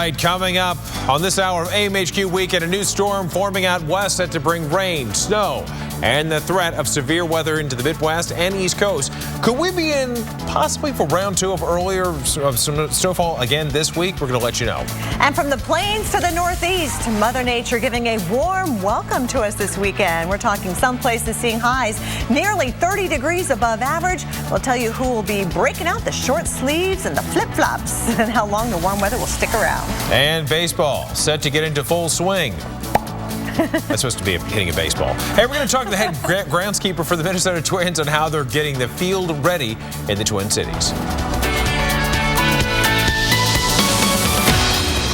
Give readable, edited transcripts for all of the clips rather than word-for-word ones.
right, coming up on this hour of AMHQ Weekend, a new storm forming out west set to bring rain, snow, and the threat of severe weather into the Midwest and East Coast. Could we be in possibly for round two of some snowfall again this week? We're going to let you know. And from the plains to the Northeast, Mother Nature giving a warm welcome to us this weekend. We're talking some places seeing highs nearly 30 degrees above average. We'll tell you who will be breaking out the short sleeves and the flip-flops and how long the warm weather will stick around. And baseball set to get into full swing. That's supposed to be hitting a baseball. Hey, we're going to talk to the head groundskeeper for the Minnesota Twins on how they're getting the field ready in the Twin Cities.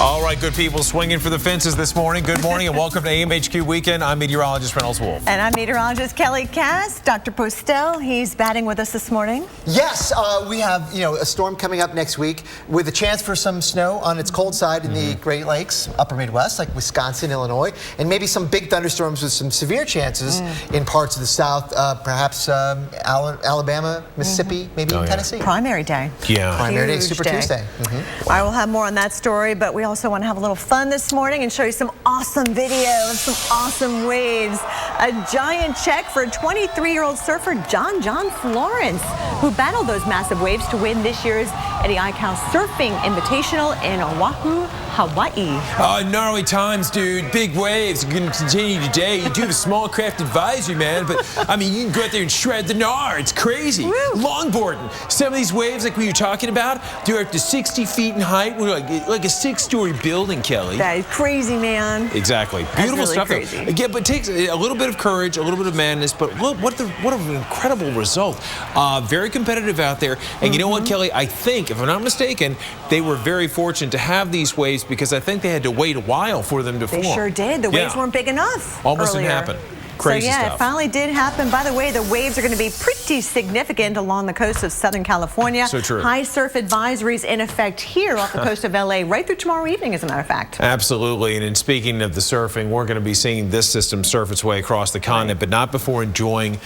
All right, good people swinging for the fences this morning. Good morning and welcome to AMHQ Weekend. I'm meteorologist Reynolds Wolf. And I'm meteorologist Kelly Cass. Dr. Postel, he's batting with us this morning. Yes, we have a storm coming up next week with a chance for some snow on its cold side in the Great Lakes, upper Midwest, like Wisconsin, Illinois, and maybe some big thunderstorms with some severe chances in parts of the South, perhaps Alabama, Mississippi, maybe Tennessee. Primary day. Yeah. Primary day, Super Tuesday. I will have more on that story, but we also want to have a little fun this morning and show you some awesome videos, some awesome waves. A giant check for 23-year-old surfer John Florence, who battled those massive waves to win this year's Eddie Aikau Surfing Invitational in Oahu, Hawaii. Gnarly times, dude. Big waves are going to continue today. You do have a small craft advisory, man, but I mean, you can go out there and shred the gnar. It's crazy. Woo. Longboarding. Some of these waves, like we were talking about, they're up to 60 feet in height. We're like a 6-story building, Kelly. That is crazy, man. Exactly. That's Beautiful really stuff. crazy. Again, but it takes a little bit of courage, a little bit of madness, but what an incredible result. Very competitive out there. And you know what, Kelly? I think, if I'm not mistaken, they were very fortunate to have these waves because I think they had to wait a while for them to form. They sure did. The waves weren't big enough. Almost earlier. didn't happen. Crazy so yeah, stuff. It finally did happen. By the way, the waves are going to be pretty significant along the coast of Southern California. So true. High surf advisories in effect here off the coast of LA right through tomorrow evening, as a matter of fact. Absolutely. And in speaking of the surfing, we're going to be seeing this system surf its way across the continent, but not before enjoying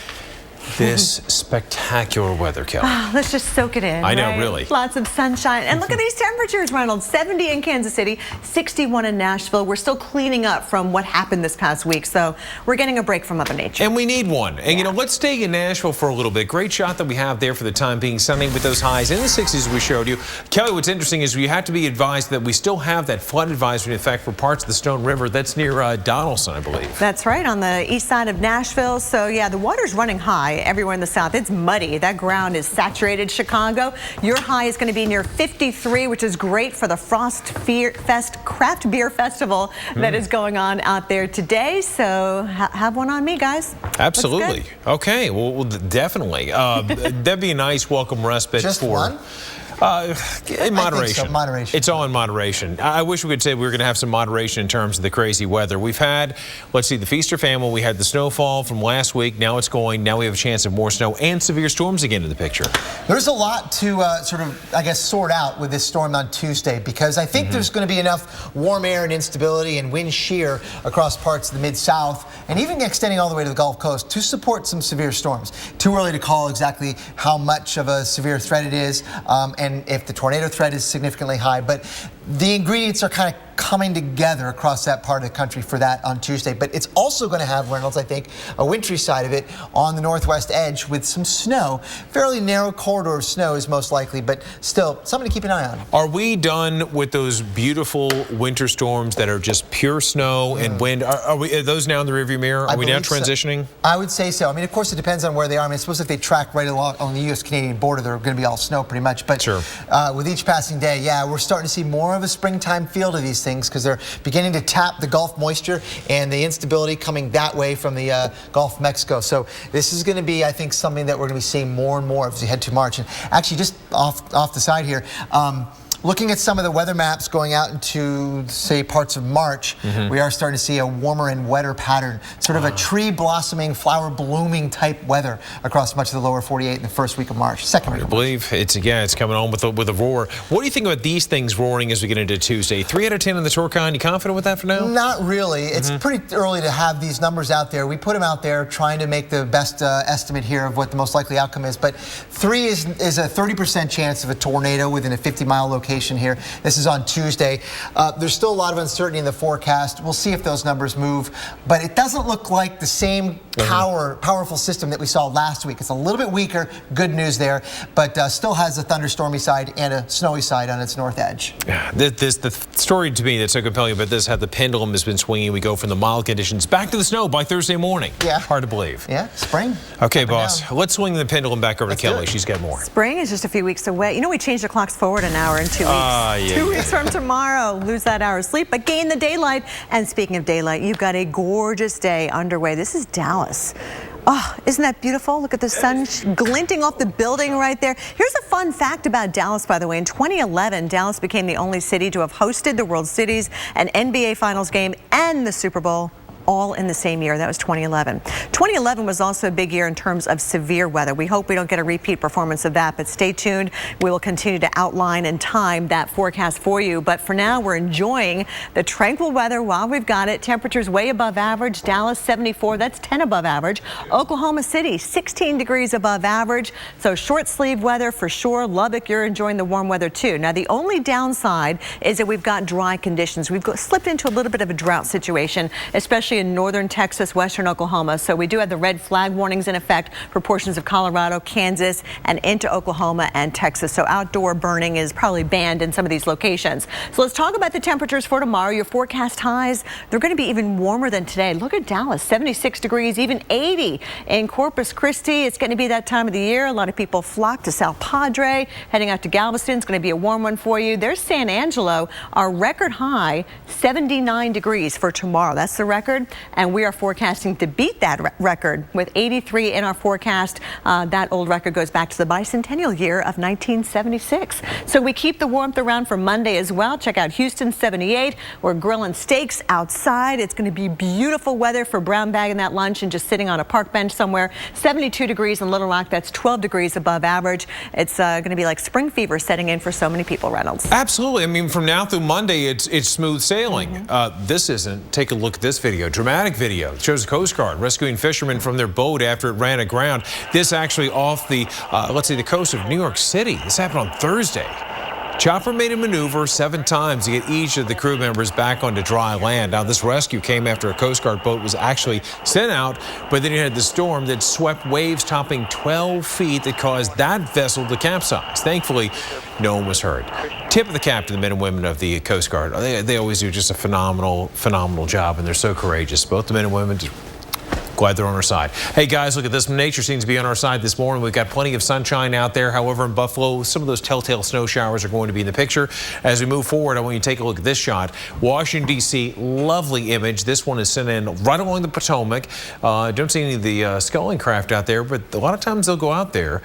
this spectacular weather, Kelly. Let's just soak it in. I know, right? really. Lots of sunshine. And look at these temperatures, Reynolds. 70 in Kansas City, 61 in Nashville. We're still cleaning up from what happened this past week, so we're getting a break from Mother Nature. And we need one. And, you know, let's stay in Nashville for a little bit. Great shot that we have there for the time being. Sunny with those highs in the 60s we showed you. Kelly, what's interesting is we have to be advised that we still have that flood advisory in effect for parts of the Stone River. That's near Donaldson, I believe. That's right, on the east side of Nashville. So, yeah, the water's running high everywhere in the south. It's muddy. That ground is saturated. Chicago, your high is going to be near 53, which is great for the Frost Fest Craft Beer Festival that is going on out there today. So have one on me, guys. Absolutely. Okay, well, definitely. That'd be a nice welcome respite. Just for one? In moderation. So, moderation. It's all in moderation. I wish we could say we were going to have some moderation in terms of the crazy weather. We've had, let's see, the Feaster family. We had the snowfall from last week. Now it's going. Now we have a chance of more snow and severe storms again in the picture. There's a lot to sort of, I guess, sort out with this storm on Tuesday because I think there's going to be enough warm air and instability and wind shear across parts of the Mid-South and even extending all the way to the Gulf Coast to support some severe storms. Too early to call exactly how much of a severe threat it is and if the tornado threat is significantly high, but the ingredients are kind of coming together across that part of the country for that on Tuesday. But it's also going to have, Reynolds, I think, a wintry side of it on the northwest edge with some snow. Fairly narrow corridor of snow is most likely, but still something to keep an eye on. Are we done with those beautiful winter storms that are just pure snow and wind? Are those now in the rearview mirror? Are we now transitioning? So. I would say so. I mean, of course, it depends on where they are. I mean, I suppose if they track right along on the U.S.-Canadian border, they're going to be all snow pretty much. But with each passing day, yeah, we're starting to see more of a springtime feel to these things because they're beginning to tap the Gulf moisture and the instability coming that way from the Gulf of Mexico. So this is going to be, I think, something that we're going to be seeing more and more as we head to March. And actually, just off the side here, looking at some of the weather maps going out into, say, parts of March, we are starting to see a warmer and wetter pattern, sort of a tree blossoming, flower blooming type weather across much of the lower 48 in the first week of March, second week of March. I believe it's coming on with a roar. What do you think about these things roaring as we get into Tuesday? 3 out of 10 in the Torcon. You confident with that for now? Not really. It's pretty early to have these numbers out there. We put them out there trying to make the best estimate here of what the most likely outcome is. But 3 is a 30% chance of a tornado within a 50-mile location. location here. This is on Tuesday. There's still a lot of uncertainty in the forecast. We'll see if those numbers move, but it doesn't look like the same powerful system that we saw last week. It's a little bit weaker. Good news there, but still has a thunderstormy side and a snowy side on its north edge. Yeah, the story to me that's so compelling about this, how the pendulum has been swinging. We go from the mild conditions back to the snow by Thursday morning. Yeah. Hard to believe. Yeah, spring. Okay, boss, let's swing the pendulum back over to Kelly. She's got more. Spring is just a few weeks away. You know, we changed the clocks forward an hour in 2 weeks. Yeah. 2 weeks from tomorrow, lose that hour of sleep, but gain the daylight. And speaking of daylight, you've got a gorgeous day underway. This is Dallas. Oh, isn't that beautiful? Look at the sun glinting off the building right there. Here's a fun fact about Dallas, by the way. In 2011, Dallas became the only city to have hosted the World Series, an NBA Finals game, and the Super Bowl, all in the same year. That was 2011. 2011 was also a big year in terms of severe weather. We hope we don't get a repeat performance of that, but stay tuned. We will continue to outline and time that forecast for you. But for now, we're enjoying the tranquil weather while we've got it. Temperatures way above average. Dallas 74, that's 10 above average. Oklahoma City 16 degrees above average. So short sleeve weather for sure. Lubbock, you're enjoying the warm weather too. Now the only downside is that we've got dry conditions. We've slipped into a little bit of a drought situation, especially in northern Texas, western Oklahoma. So we do have the red flag warnings in effect for portions of Colorado, Kansas, and into Oklahoma and Texas. So outdoor burning is probably banned in some of these locations. So let's talk about the temperatures for tomorrow. Your forecast highs, they're going to be even warmer than today. Look at Dallas, 76 degrees, even 80 in Corpus Christi. It's going to be that time of the year. A lot of people flock to South Padre, heading out to Galveston. It's going to be a warm one for you. There's San Angelo, our record high, 79 degrees for tomorrow. That's the record. And we are forecasting to beat that record with 83 in our forecast. That old record goes back to the bicentennial year of 1976. So we keep the warmth around for Monday as well. Check out Houston, 78. We're grilling steaks outside. It's going to be beautiful weather for brown bagging that lunch and just sitting on a park bench somewhere. 72 degrees in Little Rock. That's 12 degrees above average. It's going to be like spring fever setting in for so many people, Reynolds. Absolutely. I mean, from now through Monday, it's smooth sailing. This isn't. Take a look at this video. Dramatic video. It shows the Coast Guard rescuing fishermen from their boat after it ran aground. This actually off the, let's say, the coast of New York City. This happened on Thursday. Chopper made a maneuver 7 times to get each of the crew members back onto dry land. Now, this rescue came after a Coast Guard boat was actually sent out, but then you had the storm that swept waves topping 12 feet that caused that vessel to capsize. Thankfully, no one was hurt. Tip of the cap to the men and women of the Coast Guard. They always do just a phenomenal job, and they're so courageous. Both the men and women. Glad they're on our side. Hey guys, look at this. Nature seems to be on our side this morning. We've got plenty of sunshine out there. However, in Buffalo, some of those telltale snow showers are going to be in the picture. As we move forward, I want you to take a look at this shot. Washington, D.C., lovely image. This one is sent in right along the Potomac. Don't see any of the sculling craft out there, but a lot of times they'll go out there.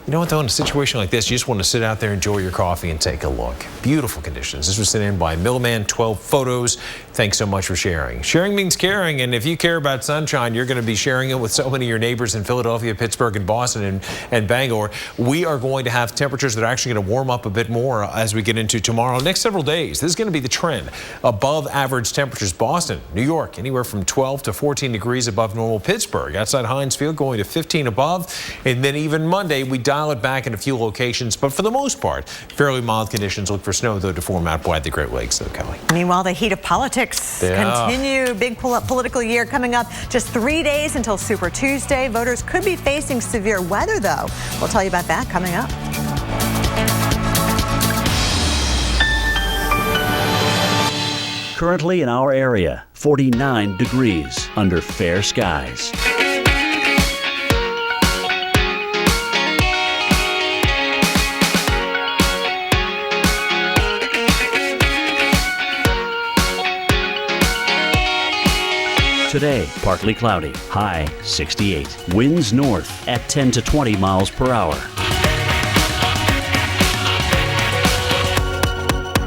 You know what, though, in a situation like this, you just want to sit out there, enjoy your coffee, and take a look. Beautiful conditions. This was sent in by Middleman 12 Photos. Thanks so much for sharing. Sharing means caring, and if you care about sunshine, you're going to be sharing it with so many of your neighbors in Philadelphia, Pittsburgh, and Boston, and Bangor. We are going to have temperatures that are actually going to warm up a bit more as we get into tomorrow. Next several days, this is going to be the trend. Above average temperatures. Boston, New York, anywhere from 12 to 14 degrees above normal. Pittsburgh, outside Heinz Field, going to 15 above. And then even Monday, we dial it back in a few locations, but for the most part, fairly mild conditions. Look for snow, though, to form out wide the Great Lakes, though, Kelly. Meanwhile, the heat of politics continue. Big political year coming up. Just 3 days until Super Tuesday. Voters could be facing severe weather, though. We'll tell you about that coming up. Currently in our area, 49 degrees under fair skies. Today, partly cloudy, high 68. Winds north at 10 to 20 miles per hour.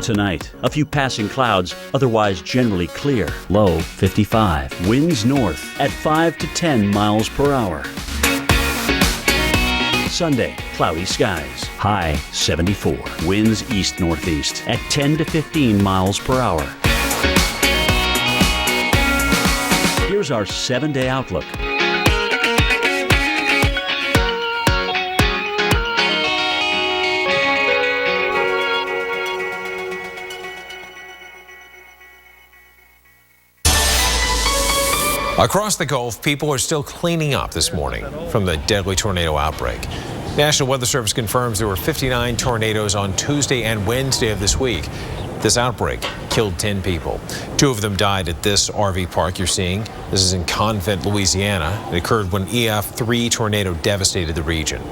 Tonight, a few passing clouds, otherwise generally clear, low 55. Winds north at 5 to 10 miles per hour. Sunday, cloudy skies, high 74. Winds east-northeast at 10 to 15 miles per hour. Here's our 7-day outlook. Across the Gulf, people are still cleaning up this morning from the deadly tornado outbreak. National Weather Service confirms there were 59 tornadoes on Tuesday and Wednesday of this week. This outbreak killed 10 people. 2 of them died at this RV park you're seeing. This is in Convent, Louisiana. It occurred when EF3 tornado devastated the region.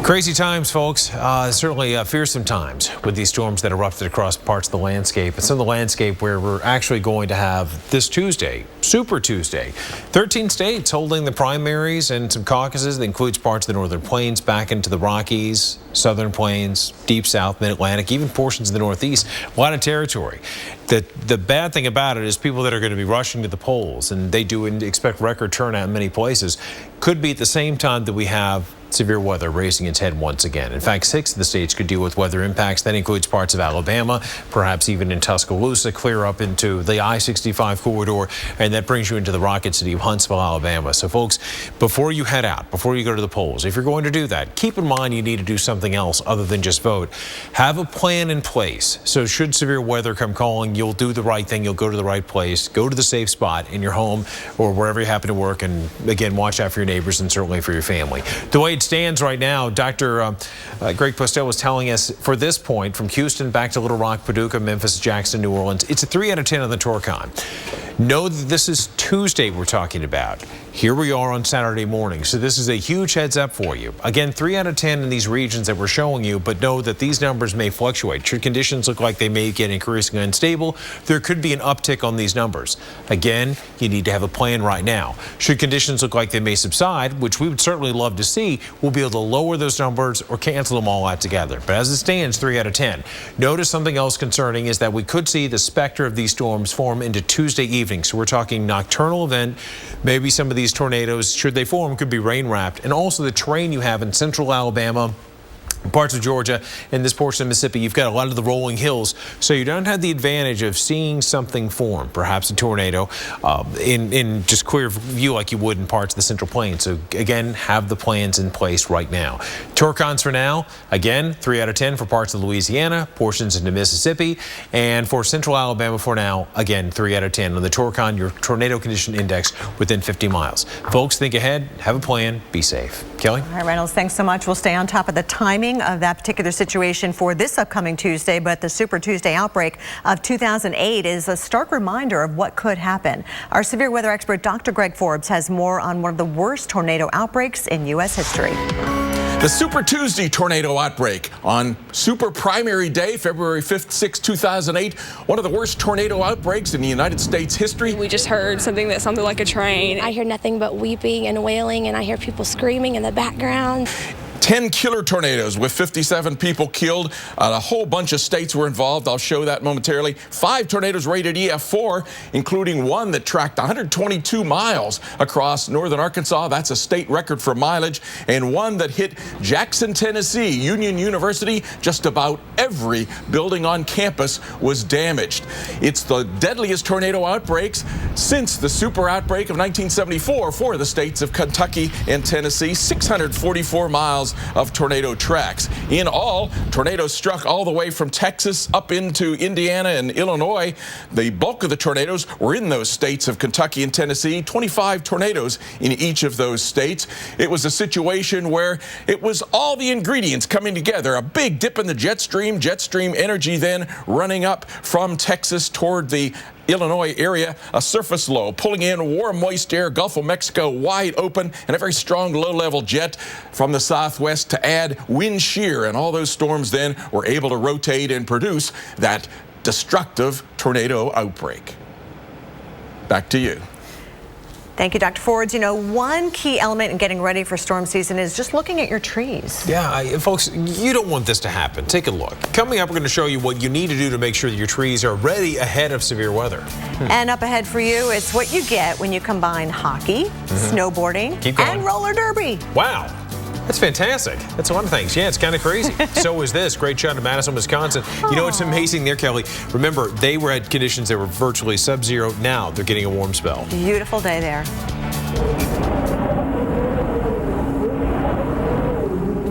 Crazy times, folks. Certainly fearsome times with these storms that erupted across parts of the landscape. It's in the landscape where we're actually going to have this Tuesday, Super Tuesday. 13 states holding the primaries and some caucuses. That includes parts of the Northern Plains back into the Rockies, Southern Plains, Deep South, Mid-Atlantic, even portions of the Northeast. A lot of territory. The bad thing about it is people that are going to be rushing to the polls, and they do expect record turnout in many places, could be at the same time that we have severe weather raising its head once again. In fact, 6 of the states could deal with weather impacts. That includes parts of Alabama, perhaps even in Tuscaloosa, clear up into the I-65 corridor, and that brings you into the rocket city of Huntsville, Alabama. So folks, before you head out, before you go to the polls, if you're going to do that, keep in mind you need to do something else other than just vote. Have a plan in place. So should severe weather come calling, you'll do the right thing. You'll go to the right place. Go to the safe spot in your home or wherever you happen to work. And again, watch out for your neighbors and certainly for your family. The way it stands right now, Dr. Greg Postel was telling us for this point, from Houston back to Little Rock, Paducah, Memphis, Jackson, New Orleans, it's a 3 out of 10 on the Torcon. Know that this is Tuesday we're talking about. Here we are on Saturday morning, so this is a huge heads up for you. Again, 3 out of 10 in these regions that we're showing you, but know that these numbers may fluctuate. Should conditions look like they may get increasingly unstable, there could be an uptick on these numbers. Again, you need to have a plan right now. Should conditions look like they may subside, which we would certainly love to see, we'll be able to lower those numbers or cancel them all out together. But as it stands, 3 out of 10. Notice something else concerning is that we could see the specter of these storms form into Tuesday evening. So we're talking nocturnal event. Maybe some of these tornadoes, should they form, could be rain wrapped. And also the terrain you have in central Alabama, parts of Georgia, and this portion of Mississippi, you've got a lot of the rolling hills, so you don't have the advantage of seeing something form, perhaps a tornado, in just clear view like you would in parts of the Central Plains. So again, have the plans in place right now. Torcons for now, again, 3 out of 10 for parts of Louisiana, portions into Mississippi, and for central Alabama for now, again, 3 out of 10 on the Torcon, your tornado condition index within 50 miles. Folks, think ahead, have a plan, be safe. Kelly? All right, Reynolds, thanks so much. We'll stay on top of the timing of that particular situation for this upcoming Tuesday, but the Super Tuesday outbreak of 2008 is a stark reminder of what could happen. Our severe weather expert, Dr. Greg Forbes, has more on one of the worst tornado outbreaks in U.S. history. The Super Tuesday tornado outbreak on Super Primary Day, February 5th, 6th, 2008. One of the worst tornado outbreaks in the United States history. We just heard something that sounded like a train. I hear nothing but weeping and wailing, and I hear people screaming in the background. 10 killer tornadoes with 57 people killed. A whole bunch of states were involved. I'll show that momentarily. 5 tornadoes rated EF4, including one that tracked 122 miles across northern Arkansas. That's a state record for mileage. And one that hit Jackson, Tennessee, Union University. Just about every building on campus was damaged. It's the deadliest tornado outbreaks since the super outbreak of 1974 for the states of Kentucky and Tennessee. 644 miles of tornado tracks. In all, tornadoes struck all the way from Texas up into Indiana and Illinois. The bulk of the tornadoes were in those states of Kentucky and Tennessee, 25 tornadoes in each of those states. It was a situation where it was all the ingredients coming together. A big dip in the jet stream energy then running up from Texas toward the Illinois area, a surface low pulling in warm, moist air, Gulf of Mexico wide open, and a very strong low-level jet from the southwest to add wind shear. And all those storms then were able to rotate and produce that destructive tornado outbreak. Back to you. Thank you, Dr. Forbes. You know, one key element in getting ready for storm season is just looking at your trees. Yeah, folks, you don't want this to happen. Take a look. Coming up, we're going to show you what you need to do to make sure that your trees are ready ahead of severe weather. And up ahead for you is what you get when you combine hockey, snowboarding, and roller derby. Wow. That's fantastic. That's a lot of things. Yeah, it's kind of crazy. So is this. Great shot of Madison, Wisconsin. You know, it's amazing there, Kelly. Remember, they were at conditions that were virtually sub-zero. Now they're getting a warm spell. Beautiful day there.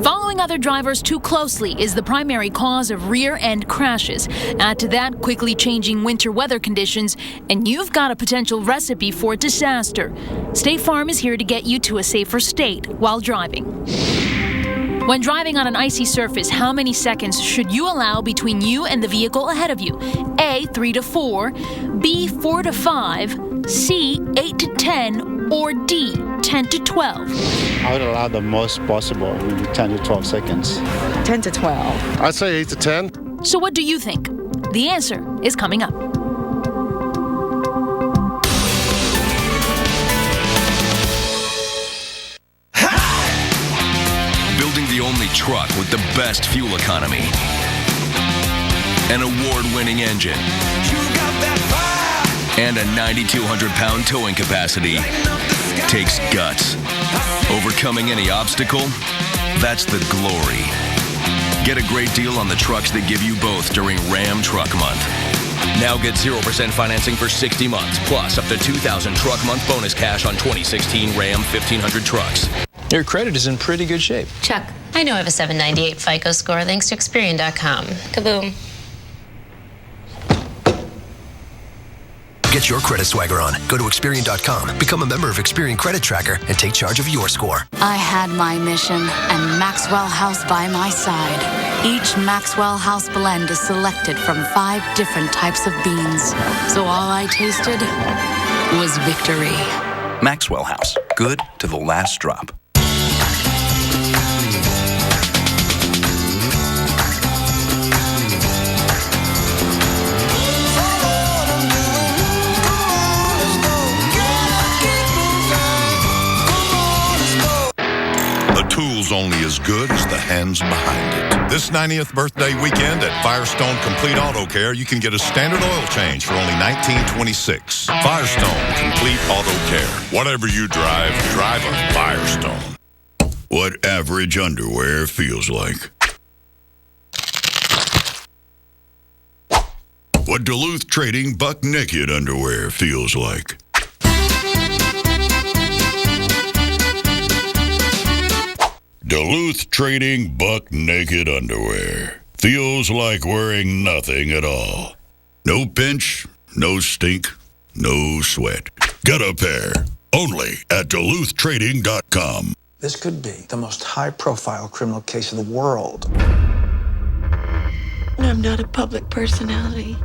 Following Watching other drivers too closely is the primary cause of rear-end crashes. Add to that quickly changing winter weather conditions, and you've got a potential recipe for disaster. State Farm is here to get you to a safer state while driving. When driving on an icy surface, how many seconds should you allow between you and the vehicle ahead of you? A, 3 to 4, B, 4 to 5, C, 8 to 10, or D, 10 to 12? I would allow the most possible, 10 to 12 seconds. 10 to 12. I'd say 8 to 10. So what do you think? The answer is coming up. Building the only truck with the best fuel economy. An award-winning engine. And a 9,200-pound towing capacity takes guts. Overcoming any obstacle, that's the glory. Get a great deal on the trucks that give you both during Ram Truck Month. Now get 0% financing for 60 months, plus up to $2,000 truck month bonus cash on 2016 Ram 1500 trucks. Your credit is in pretty good shape. Chuck, I know I have a 798 FICO score thanks to Experian.com. Kaboom. Get your credit swagger on. Go to Experian.com, become a member of Experian Credit Tracker, and take charge of your score. I had my mission and Maxwell House by my side. Each Maxwell House blend is selected from 5 different types of beans. So all I tasted was victory. Maxwell House. Good to the last drop. Tool's only as good as the hands behind it. This 90th birthday weekend at Firestone Complete Auto Care, you can get a standard oil change for only $19.26. Firestone Complete Auto Care. Whatever you drive, drive a Firestone. What average underwear feels like. What Duluth Trading Buck Naked underwear feels like. Duluth Trading Buck Naked underwear. Feels like wearing nothing at all. No pinch, no stink, no sweat. Get a pair. Only at DuluthTrading.com. This could be the most high-profile criminal case in the world. I'm not a public personality.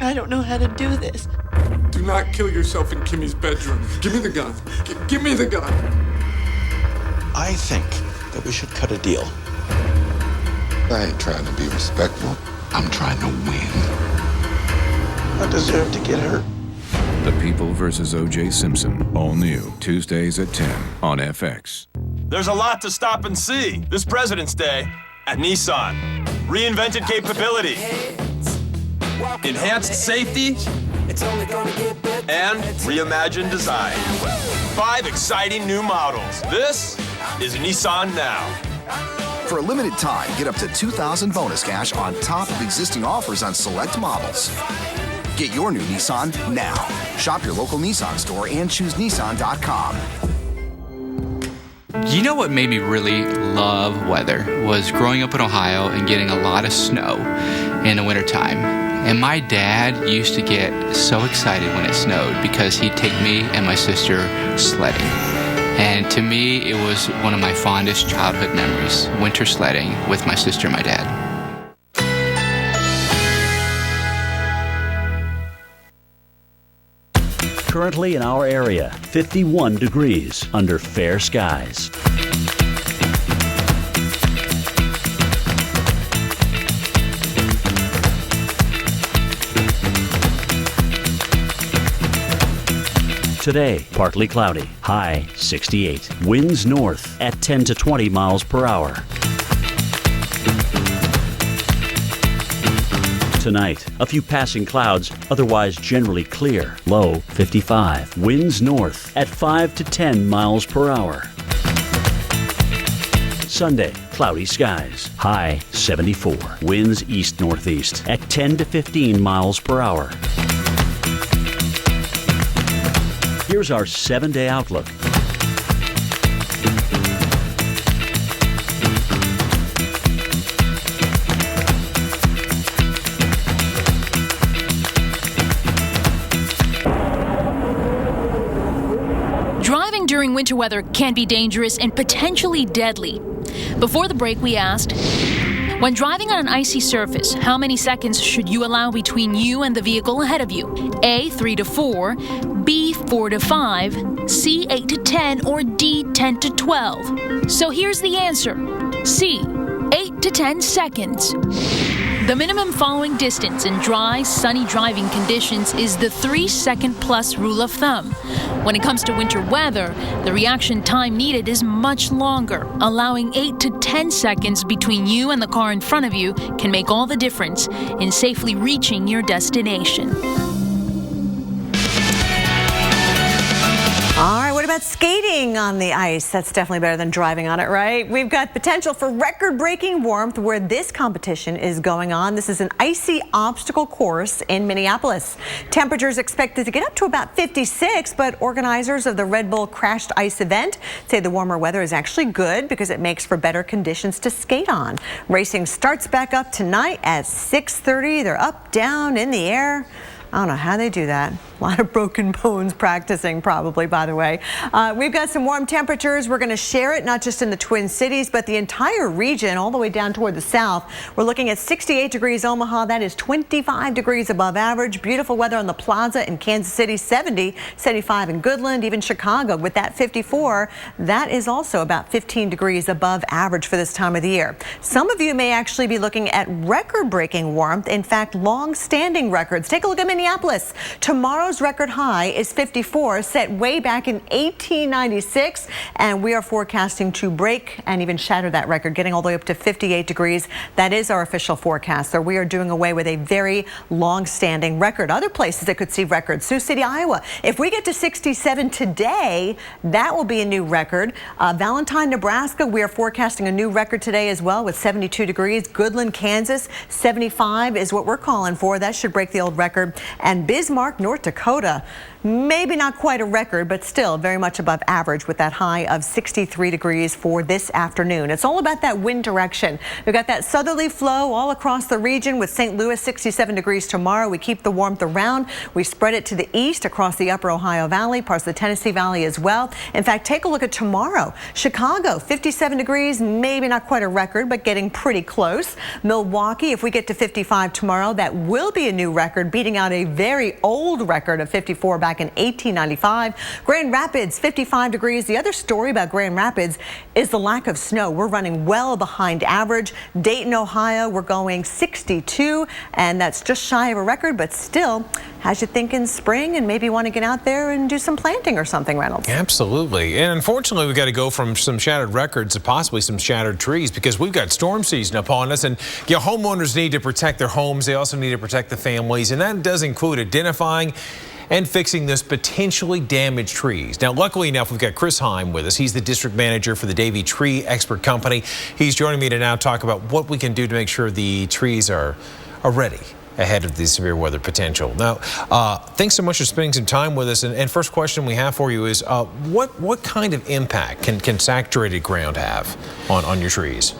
I don't know how to do this. Do not kill yourself in Kimmy's bedroom. Give me the gun. Give me the gun. I think that we should cut a deal. I ain't trying to be respectful. I'm trying to win. I deserve to get hurt. The People vs. O.J. Simpson. All new. Tuesdays at 10 on FX. There's a lot to stop and see this President's Day at Nissan. Reinvented capability, enhanced safety, and reimagined design. 5 exciting new models. This is Nissan Now. For a limited time, get up to $2,000 bonus cash on top of existing offers on select models. Get your new Nissan now. Shop your local Nissan store and choose Nissan.com. You know what made me really love weather was growing up in Ohio and getting a lot of snow in the wintertime. And my dad used to get so excited when it snowed because he'd take me and my sister sledding. And to me, it was one of my fondest childhood memories, winter sledding with my sister and my dad. Currently in our area, 51 degrees under fair skies. Today, partly cloudy, high 68. Winds north at 10 to 20 miles per hour. Tonight, a few passing clouds, otherwise generally clear, low 55. Winds north at 5 to 10 miles per hour. Sunday, cloudy skies, high 74. Winds east-northeast at 10 to 15 miles per hour. Here's our 7-day outlook. during winter weather can be dangerous and potentially deadly. Before the break, we asked, when driving on an icy surface, how many seconds should you allow between you and the vehicle ahead of you? A, 3 to 4, B, 4 to 5, C, 8 to 10, or D, 10 to 12. So here's the answer. C, 8 to 10 seconds. The minimum following distance in dry, sunny driving conditions is the 3-second-plus rule of thumb. When it comes to winter weather, the reaction time needed is much longer. Allowing 8 to 10 seconds between you and the car in front of you can make all the difference in safely reaching your destination. All right, what about skating on the ice? That's definitely better than driving on it, right? We've got potential for record-breaking warmth where this competition is going on. This is an icy obstacle course in Minneapolis. Temperatures expected to get up to about 56, but organizers of the Red Bull Crashed Ice event say the warmer weather is actually good because it makes for better conditions to skate on. Racing starts back up tonight at 6:30. They're up, down, in the air. I don't know how they do that. A lot of broken bones practicing probably, by the way. We've got some warm temperatures. We're going to share it not just in the Twin Cities, but the entire region all the way down toward the south. We're looking at 68 degrees Omaha. That is 25 degrees above average. Beautiful weather on the Plaza in Kansas City, 70, 75 in Goodland, even Chicago with that 54. That is also about 15 degrees above average for this time of the year. Some of you may actually be looking at record-breaking warmth. In fact, long-standing records. Take a look at Minneapolis. Tomorrow's record high is 54, set way back in 1896, and we are forecasting to break and even shatter that record, getting all the way up to 58 degrees. That is our official forecast. So we are doing away with a very long-standing record. Other places that could see records, Sioux City, Iowa. If we get to 67 today, that will be a new record. Valentine, Nebraska, we are forecasting a new record today as well with 72 degrees. Goodland, Kansas, 75 is what we're calling for. That should break the old record. And Bismarck, North Dakota, maybe not quite a record, but still very much above average with that high of 63 degrees for this afternoon. It's all about that wind direction. We've got that southerly flow all across the region with St. Louis 67 degrees tomorrow. We keep the warmth around. We spread it to the east across the upper Ohio Valley, parts of the Tennessee Valley as well. In fact, take a look at tomorrow. Chicago, 57 degrees, maybe not quite a record, but getting pretty close. Milwaukee, if we get to 55 tomorrow, that will be a new record, beating out a very old record of 54 back in 1895. Grand Rapids, 55 degrees. The other story about Grand Rapids is the lack of snow. We're running well behind average. Dayton, Ohio, we're going 62, and that's just shy of a record, but still has you thinking spring and maybe want to get out there and do some planting or something, Reynolds. Absolutely. And unfortunately, we've got to go from some shattered records to possibly some shattered trees because we've got storm season upon us. And homeowners need to protect their homes. They also need to protect the families. And that does include identifying and fixing those potentially damaged trees. Now, luckily enough, we've got Chris Heim with us. He's the district manager for the Davey Tree Expert Company. He's joining me to now talk about what we can do to make sure the trees are ready ahead of the severe weather potential. Now, thanks so much for spending some time with us. And first question we have for you is, what kind of impact can saturated ground have on your trees?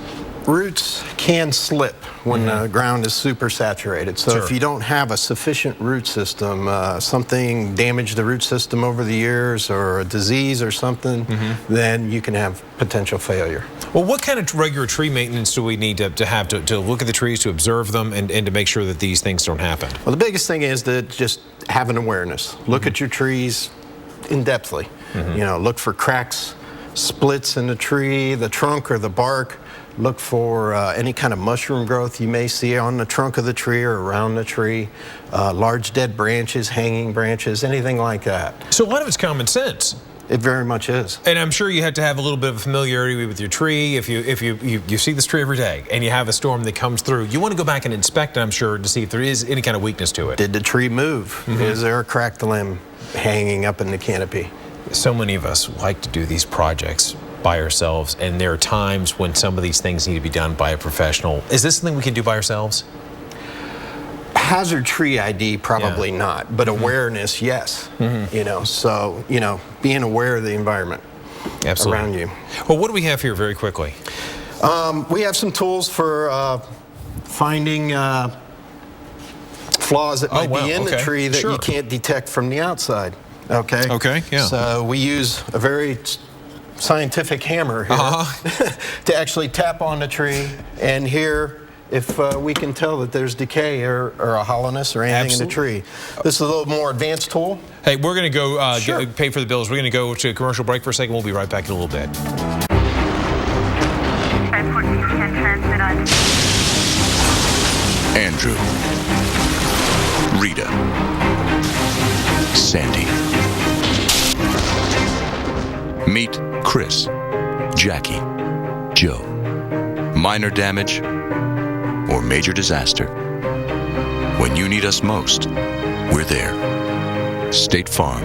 Roots can slip when the ground is super saturated. So if you don't have a sufficient root system, something damaged the root system over the years or a disease or something, then you can have potential failure. Well, what kind of regular tree maintenance do we need to have to look at the trees, to observe them, and to make sure that these things don't happen? Well, the biggest thing is to just have an awareness. Look at your trees in-depthly. You know, look for cracks, splits in the tree, the trunk or the bark. Look for any kind of mushroom growth you may see on the trunk of the tree or around the tree, large dead branches, hanging branches, anything like that. So a lot of it's common sense. It very much is. And I'm sure you have to have a little bit of familiarity with your tree. If you see this tree every day and you have a storm that comes through, you want to go back and inspect it, I'm sure, to see if there is any kind of weakness to it. Did the tree move? Is there a cracked limb hanging up in the canopy? So many of us like to do these projects by ourselves, and there are times when some of these things need to be done by a professional. Is this something we can do by ourselves? Hazard tree ID, probably not, but awareness, yes. You know, so, you know, being aware of the environment around you. Well, what do we have here very quickly? We have some tools for finding flaws that might be in the tree that you can't detect from the outside. Okay? Okay, yeah. So we use a very scientific hammer here to actually tap on the tree and hear if we can tell that there's decay or a hollowness or anything in the tree. This is a little more advanced tool. Hey, we're going to go pay for the bills. We're going to go to a commercial break for a second. We'll be right back in a little bit. Andrew, Rita, Sandy. Meet Chris, Jackie, Joe. Minor damage or major disaster. When you need us most, we're there. State Farm.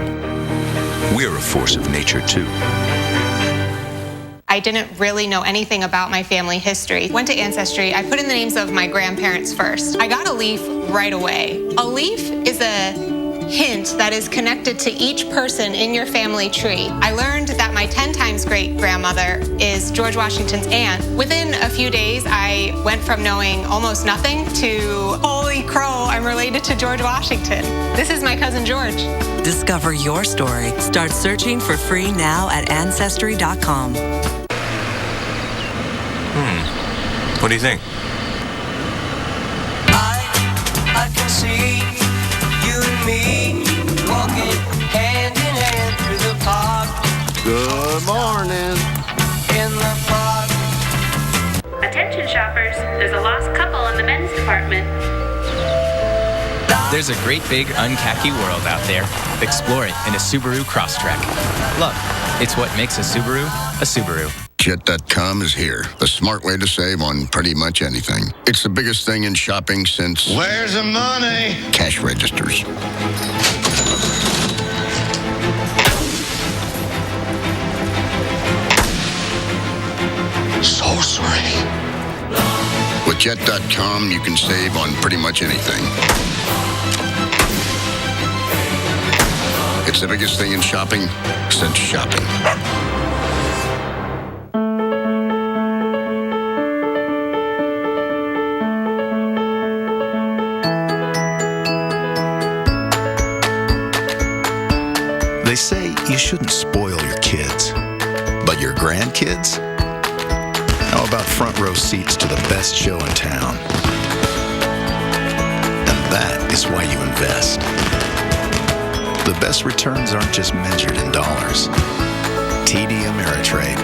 We're a force of nature, too. I didn't really know anything about my family history. Went to Ancestry. I put in the names of my grandparents first. I got a leaf right away. A leaf is a hint that is connected to each person in your family tree. I learned that my 10 times great grandmother is George Washington's aunt. Within a few days, I went from knowing almost nothing to, holy crow, I'm related to George Washington. This is my cousin George. Discover your story. Start searching for free now at Ancestry.com. What do you think? I can see you and me walking hand in hand through the park. Good morning. In the park. Attention shoppers, there's a lost couple in the men's department. There's a great big unkhaki world out there. Explore it in a Subaru Crosstrek. Love, it's what makes a Subaru a Subaru. Jet.com is here, the smart way to save on pretty much anything. It's the biggest thing in shopping since... Where's the money? Cash registers. Sorcery. With Jet.com, you can save on pretty much anything. It's the biggest thing in shopping since shopping. They say you shouldn't spoil your kids, but your grandkids? How about front row seats to the best show in town? And that is why you invest. The best returns aren't just measured in dollars. TD Ameritrade.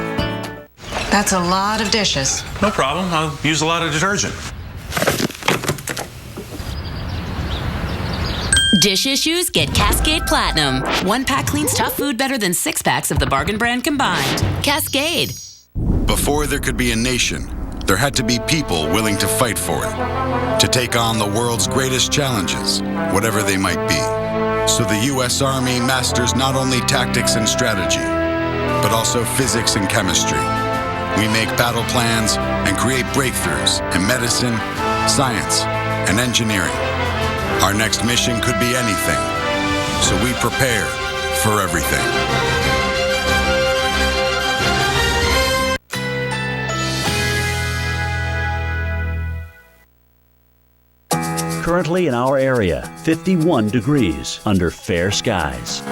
That's a lot of dishes. No problem. I'll use a lot of detergent. Dish issues get Cascade Platinum. One pack cleans tough food better than 6 packs of the bargain brand combined. Cascade. Before there could be a nation, there had to be people willing to fight for it, to take on the world's greatest challenges, whatever they might be. So the U.S. Army masters not only tactics and strategy, but also physics and chemistry. We make battle plans and create breakthroughs in medicine, science, and engineering. Our next mission could be anything, so we prepare for everything. Currently in our area, 51 degrees under fair skies.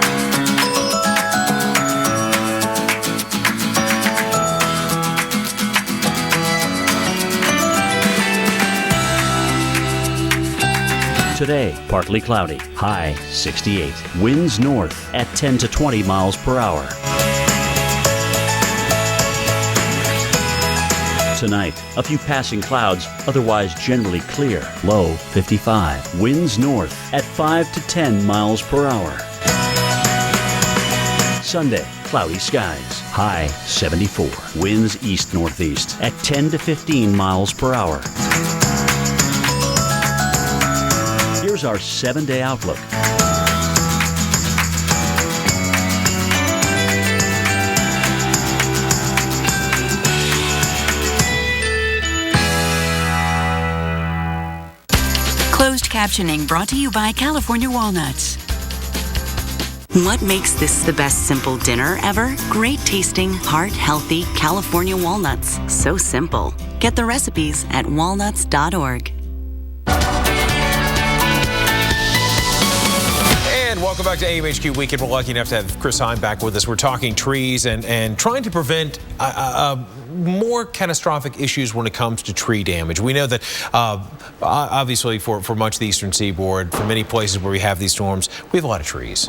Today, partly cloudy, high 68. Winds north at 10 to 20 miles per hour. Tonight, a few passing clouds, otherwise generally clear, low 55. Winds north at 5 to 10 miles per hour. Sunday, cloudy skies, high 74. Winds east-northeast at 10 to 15 miles per hour. Here's our 7-day outlook. Closed captioning brought to you by California Walnuts. What makes this the best simple dinner ever? Great tasting, heart-healthy California walnuts. So simple. Get the recipes at walnuts.org. Welcome back to AMHQ Weekend. We're lucky enough to have Chris Heim back with us. We're talking trees and trying to prevent more catastrophic issues when it comes to tree damage. We know that obviously for much of the eastern seaboard, for many places where we have these storms, we have a lot of trees.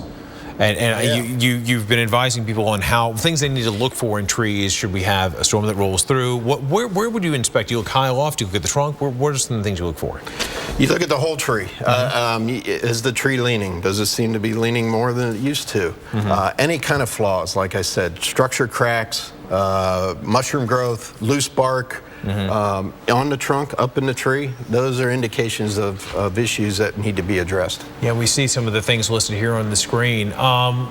And you've been advising people on how things they need to look for in trees should we have a storm that rolls through. Where would you inspect? You look high aloft? Do you look at the trunk? What are some of the things you look for? You look at the whole tree. Is the tree leaning? Does it seem to be leaning more than it used to? Any kind of flaws, like I said, structure cracks, mushroom growth, loose bark, on the trunk, up in the tree, those are indications of issues that need to be addressed. Yeah, we see some of the things listed here on the screen. I'm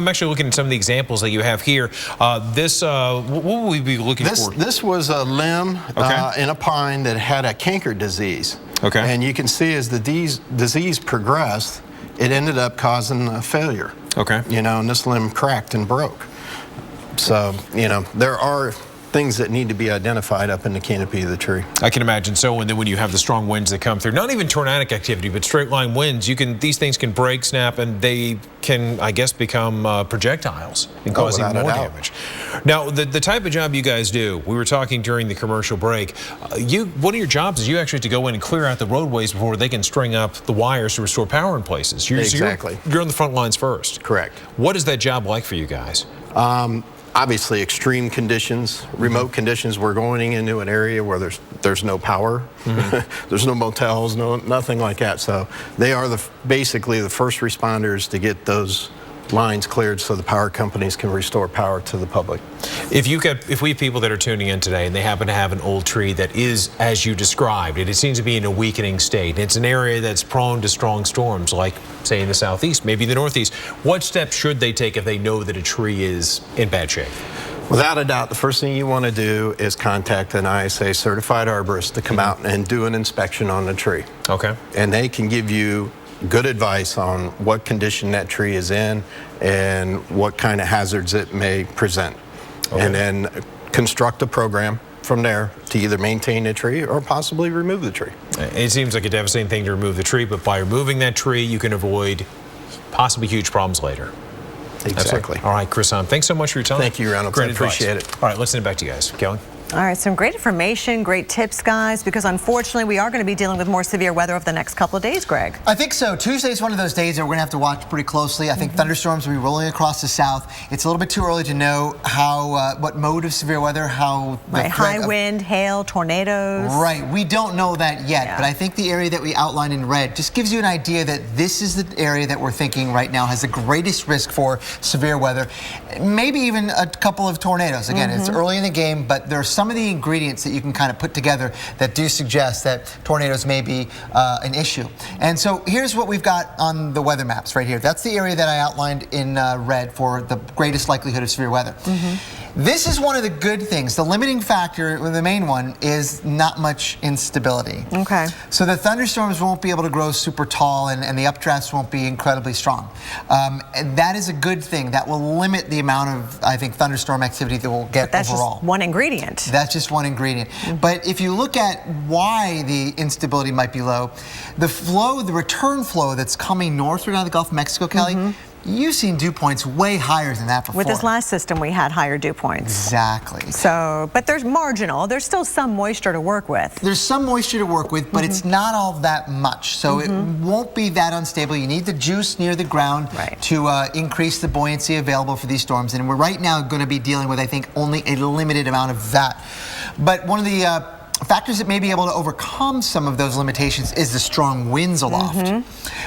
actually looking at some of the examples that you have here. What would we be looking for? This was a limb in a pine that had a canker disease. And you can see as the disease progressed, it ended up causing a failure. And this limb cracked and broke. So, there are things that need to be identified up in the canopy of the tree. I can imagine so. And then when you have the strong winds that come through, not even tornadic activity, but straight line winds, these things can break, snap, and they can, I guess, become projectiles and cause even more damage. Now, the type of job you guys do, we were talking during the commercial break, one of your jobs is you actually have to go in and clear out the roadways before they can string up the wires to restore power in places. You're on the front lines first. Correct. What is that job like for you guys? Obviously, extreme conditions, remote conditions. We're going into an area where there's no power, there's no motels, nothing like that. So they are basically the first responders to get those lines cleared so the power companies can restore power to the public. If we have people that are tuning in today and they happen to have an old tree that is, as you described, it seems to be in a weakening state. It's an area that's prone to strong storms, like say in the southeast, maybe the northeast. What steps should they take if they know that a tree is in bad shape? Without a doubt, the first thing you want to do is contact an ISA certified arborist to come out and do an inspection on the tree. And they can give you good advice on what condition that tree is in and what kind of hazards it may present. And then construct a program from there to either maintain the tree or possibly remove the tree. It seems like a devastating thing to remove the tree, but by removing that tree, you can avoid possibly huge problems later. Exactly. All right, Chris Heim, thanks so much for your time. Thank you, Reynolds. I appreciate it. All right, let's send it back to you guys. Kelly? All right, some great information, great tips, guys, because unfortunately we are going to be dealing with more severe weather over the next couple of days, Greg. I think so. Tuesday is one of those days that we're going to have to watch pretty closely. I think thunderstorms will be rolling across the south. It's a little bit too early to know what mode of severe weather, high wind, hail, tornadoes. Right, we don't know that yet, but I think the area that we outlined in red just gives you an idea that this is the area that we're thinking right now has the greatest risk for severe weather, maybe even a couple of tornadoes. Again, it's early in the game, but there are some of the ingredients that you can kind of put together that do suggest that tornadoes may be an issue. And so here's what we've got on the weather maps right here. That's the area that I outlined in red for the greatest likelihood of severe weather. This is one of the good things. The limiting factor, the main one, is not much instability. So the thunderstorms won't be able to grow super tall and the updrafts won't be incredibly strong. And that is a good thing. That will limit the amount of, I think, thunderstorm activity that we'll get that's overall. Just one ingredient. That's just one ingredient. But if you look at why the instability might be low, the return flow that's coming northward out of the Gulf of Mexico, Kelly, you've seen dew points way higher than that before. With this last system, we had higher dew points. Exactly. So, but there's marginal. There's still some moisture to work with. There's some moisture to work with, but it's not all that much. So it won't be that unstable. You need the juice near the ground to increase the buoyancy available for these storms. And we're right now going to be dealing with, I think, only a limited amount of that. But one of the factors that may be able to overcome some of those limitations is the strong winds aloft,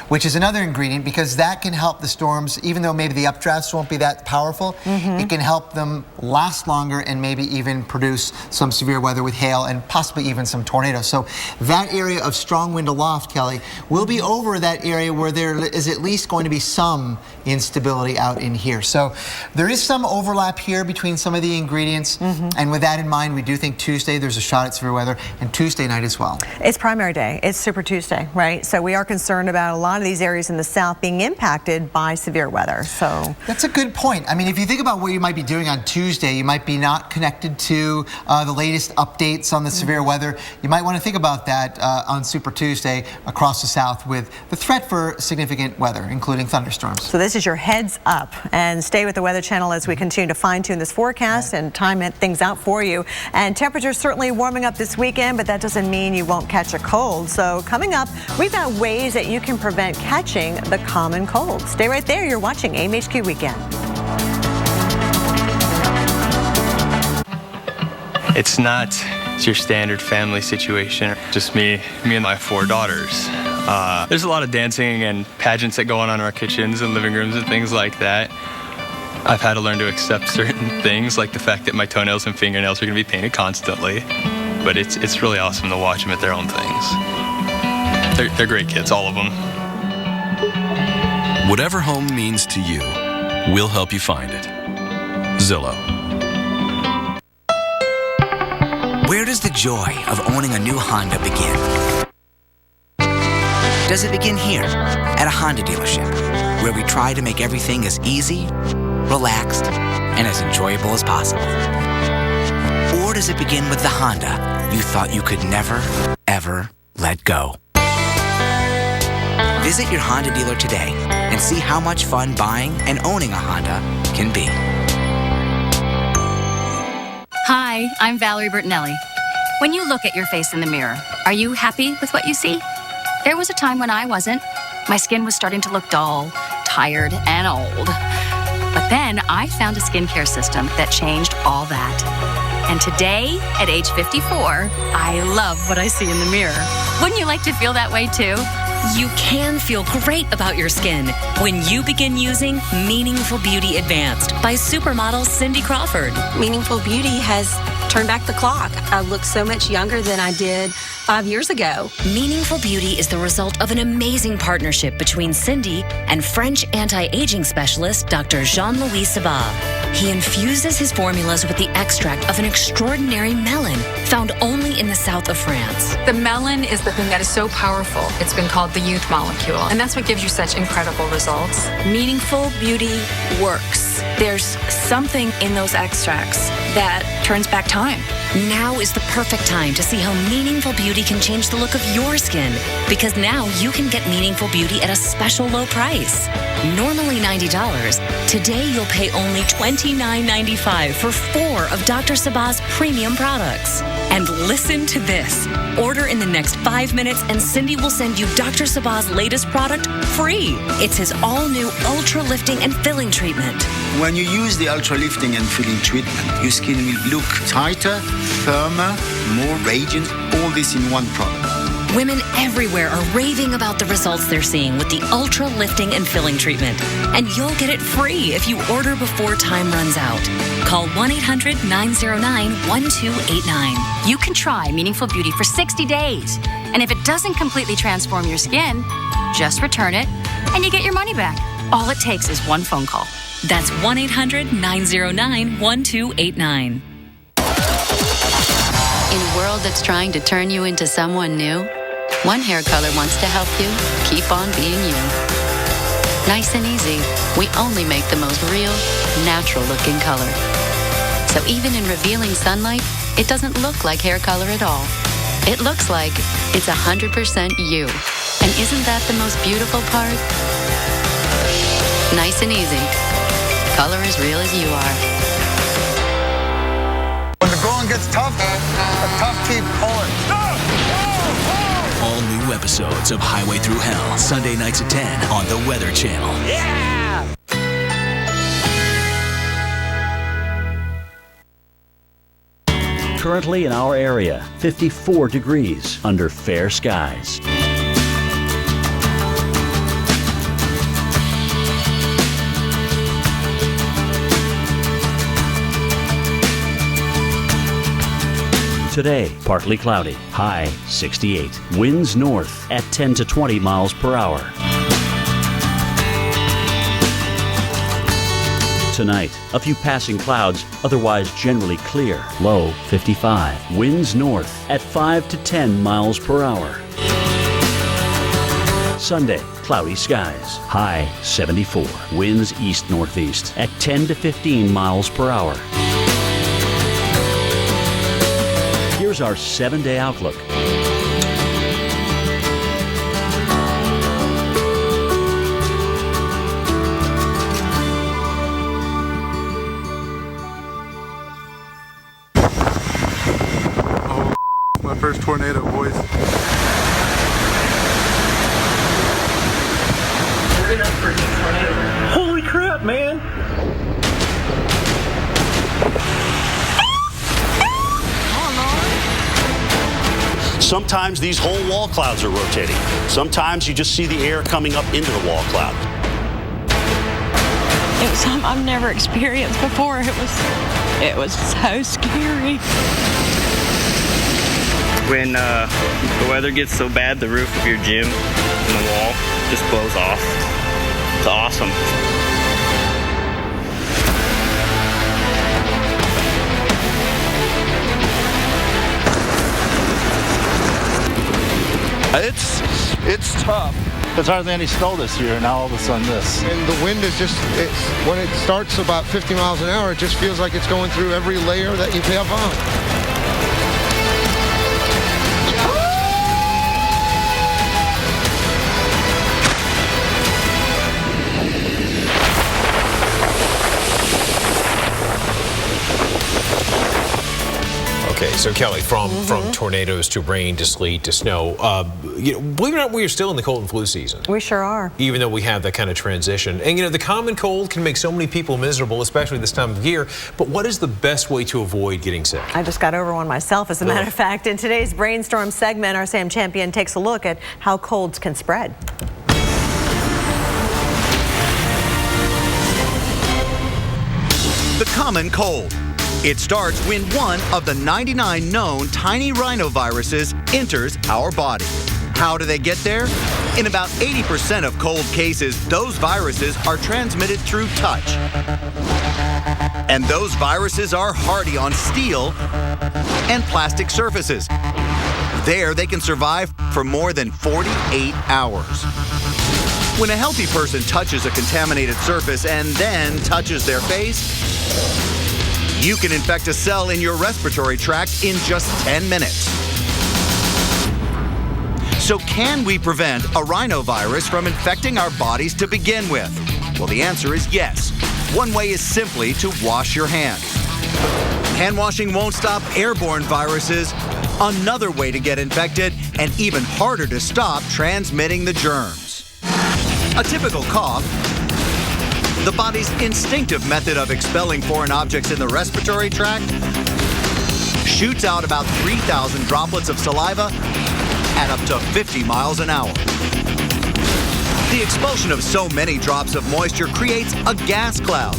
which is another ingredient because that can help the storms, even though maybe the updrafts won't be that powerful, it can help them last longer and maybe even produce some severe weather with hail and possibly even some tornadoes. So that area of strong wind aloft, Kelly, will be over that area where there is at least going to be some instability out in here. So there is some overlap here between some of the ingredients, and with that in mind, we do think Tuesday there's a shot at severe weather weather, and Tuesday night as well. It's primary day. It's Super Tuesday, right? So we are concerned about a lot of these areas in the south being impacted by severe weather. So that's a good point. I mean, if you think about what you might be doing on Tuesday, you might be not connected to the latest updates on the severe weather. You might want to think about that on Super Tuesday across the south with the threat for significant weather, including thunderstorms. So this is your heads up, and stay with the Weather Channel as we continue to fine-tune this forecast and time things out for you. And temperatures certainly warming up this weekend, but that doesn't mean you won't catch a cold. So coming up, we've got ways that you can prevent catching the common cold. Stay right there. You're watching AMHQ Weekend. It's not your standard family situation. Just me and my 4 daughters. There's a lot of dancing and pageants that go on in our kitchens and living rooms and things like that. I've had to learn to accept certain things, like the fact that my toenails and fingernails are going to be painted constantly. But it's really awesome to watch them at their own things. They're great kids, all of them. Whatever home means to you, we'll help you find it. Zillow. Where does the joy of owning a new Honda begin? Does it begin here, at a Honda dealership, where we try to make everything as easy, relaxed, and as enjoyable as possible? Or does it begin with the Honda you thought you could never, ever let go? Visit your Honda dealer today and see how much fun buying and owning a Honda can be. Hi, I'm Valerie Bertinelli. When you look at your face in the mirror, are you happy with what you see? There was a time when I wasn't. My skin was starting to look dull, tired, and old. But then I found a skincare system that changed all that. And today, at age 54, I love what I see in the mirror. Wouldn't you like to feel that way too? You can feel great about your skin when you begin using Meaningful Beauty Advanced by supermodel Cindy Crawford. Meaningful Beauty has turned back the clock. I look so much younger than I did 5 years ago. Meaningful Beauty is the result of an amazing partnership between Cindy and French anti-aging specialist Dr. Jean-Louis Sabat. He infuses his formulas with the extract of an extraordinary melon found only in the south of France. The melon is the thing that is so powerful. It's been called the youth molecule, and that's what gives you such incredible results. Meaningful Beauty works. There's something in those extracts that turns back time. Now is the perfect time to see how Meaningful Beauty can change the look of your skin, because now you can get Meaningful Beauty at a special low price. Normally $90, today you'll pay only $29.95 for 4 of Dr. Sabat's premium products. And listen to this. Order in the next 5 minutes and Cindy will send you Dr. Sabat's latest product free. It's his all-new Ultra Lifting and Filling Treatment. When you use the Ultra Lifting and Filling Treatment, your skin will look tighter, firmer, more radiant, all this in one product. Women everywhere are raving about the results they're seeing with the Ultra Lifting and Filling Treatment. And you'll get it free if you order before time runs out. Call 1-800-909-1289. You can try Meaningful Beauty for 60 days. And if it doesn't completely transform your skin, just return it and you get your money back. All it takes is one phone call. That's 1-800-909-1289. In a world that's trying to turn you into someone new, one hair color wants to help you keep on being you. Nice and easy, we only make the most real, natural-looking color. So even in revealing sunlight, it doesn't look like hair color at all. It looks like it's 100% you. And isn't that the most beautiful part? Nice and easy. Color as real as you are. When the going gets tough, the tough keep pulling. All new episodes of Highway Through Hell, Sunday nights at 10 on the Weather Channel. Yeah! Currently in our area, 54 degrees under fair skies. Today, partly cloudy, high 68. Winds north at 10 to 20 miles per hour. Tonight, a few passing clouds, otherwise generally clear. Low 55. Winds north at 5 to 10 miles per hour. Sunday, cloudy skies. High 74. Winds east-northeast at 10 to 15 miles per hour. Here's our 7-day outlook. My first tornado, boys. Holy crap, man! Sometimes these whole wall clouds are rotating. Sometimes you just see the air coming up into the wall cloud. It was something I've never experienced before. It was so scary. When the weather gets so bad, the roof of your gym and the wall just blows off. It's awesome. It's tough. There's hardly any snow this year, and now all of a sudden this. And the wind is just, when it starts about 50 miles an hour, it just feels like it's going through every layer that you have on. Okay, so Kelly, from tornadoes to rain to sleet to snow, believe it or not, we are still in the cold and flu season. We sure are. Even though we have that kind of transition. And the common cold can make so many people miserable, especially this time of year. But what is the best way to avoid getting sick? I just got over one myself, as a matter of fact. In today's Brainstorm segment, our Sam Champion takes a look at how colds can spread. The common cold. It starts when one of the 99 known tiny rhinoviruses enters our body. How do they get there? In about 80% of cold cases, those viruses are transmitted through touch. And those viruses are hardy on steel and plastic surfaces. There, they can survive for more than 48 hours. When a healthy person touches a contaminated surface and then touches their face, you can infect a cell in your respiratory tract in just 10 minutes. So can we prevent a rhinovirus from infecting our bodies to begin with? Well, the answer is yes. One way is simply to wash your hands. Hand washing won't stop airborne viruses. Another way to get infected, and even harder to stop transmitting the germs. A typical cough, the body's instinctive method of expelling foreign objects in the respiratory tract, shoots out about 3,000 droplets of saliva at up to 50 miles an hour. The expulsion of so many drops of moisture creates a gas cloud,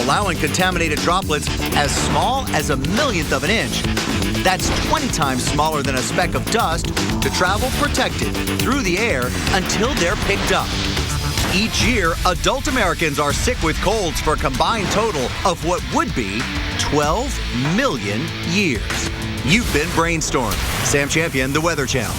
allowing contaminated droplets as small as 1/millionth of an inch, that's 20 times smaller than a speck of dust, to travel protected through the air until they're picked up. Each year, adult Americans are sick with colds for a combined total of what would be 12 million years. You've been Brainstorm. Sam Champion, The Weather Channel.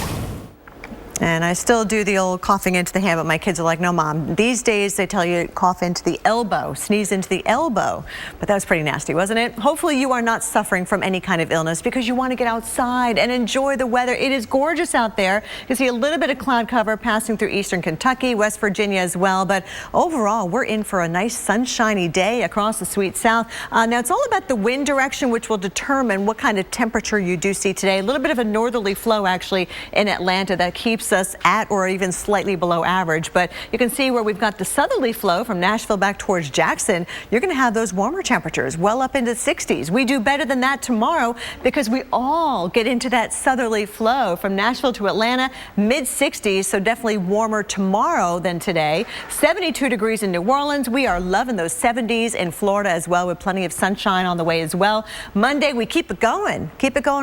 And I still do the old coughing into the hand, but my kids are like, no, Mom. These days, they tell you cough into the elbow, sneeze into the elbow. But that was pretty nasty, wasn't it? Hopefully, you are not suffering from any kind of illness because you want to get outside and enjoy the weather. It is gorgeous out there. You see a little bit of cloud cover passing through eastern Kentucky, West Virginia as well. But overall, we're in for a nice sunshiny day across the sweet South. Now, it's all about the wind direction, which will determine what kind of temperature you do see today. A little bit of a northerly flow, actually, in Atlanta that keeps us at or even slightly below average. But you can see where we've got the southerly flow from Nashville back towards Jackson. You're going to have those warmer temperatures well up into the 60s. We do better than that tomorrow because we all get into that southerly flow from Nashville to Atlanta, mid 60s. So definitely warmer tomorrow than today. 72 degrees in New Orleans. We are loving those 70s in Florida as well, with plenty of sunshine on the way as well. Monday, we keep it going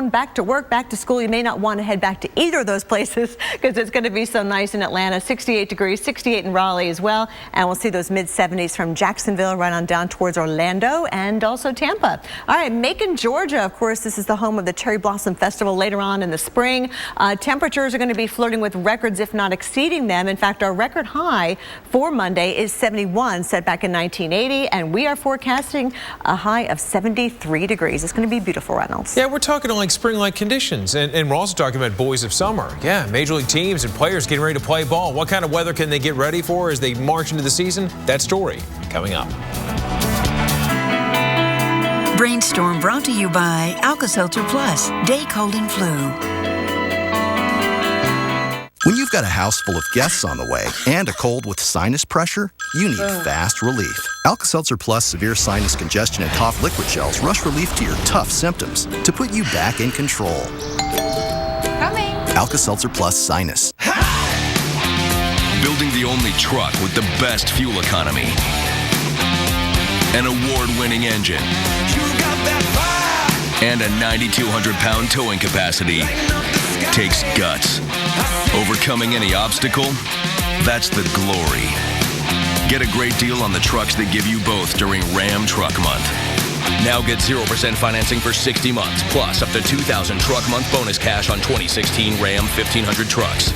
back to work, back to school. You may not want to head back to either of those places because It's going to be so nice in Atlanta. 68 degrees, 68 in Raleigh as well. And we'll see those mid-70s from Jacksonville right on down towards Orlando and also Tampa. All right, Macon, Georgia. Of course, this is the home of the Cherry Blossom Festival later on in the spring. Temperatures are going to be flirting with records, if not exceeding them. In fact, our record high for Monday is 71, set back in 1980, and we are forecasting a high of 73 degrees. It's going to be beautiful, Reynolds. Yeah, we're talking like spring-like conditions, and we're also talking about boys of summer. Yeah, Major League teams and players getting ready to play ball. What kind of weather can they get ready for as they march into the season? That story coming up. Brainstorm brought to you by Alka-Seltzer Plus, Day Cold and Flu. When you've got a house full of guests on the way and a cold with sinus pressure, you need fast relief. Alka-Seltzer Plus Severe Sinus Congestion and Cough Liquid Gels rush relief to your tough symptoms to put you back in control. Coming. Alka-Seltzer Plus Sinus. Building the only truck with the best fuel economy. An award-winning engine. And a 9,200-pound towing capacity. Takes guts. Overcoming any obstacle, that's the glory. Get a great deal on the trucks that give you both during Ram Truck Month. Now get 0% financing for 60 months, plus up to $2,000 truck month bonus cash on 2016 Ram 1500 trucks.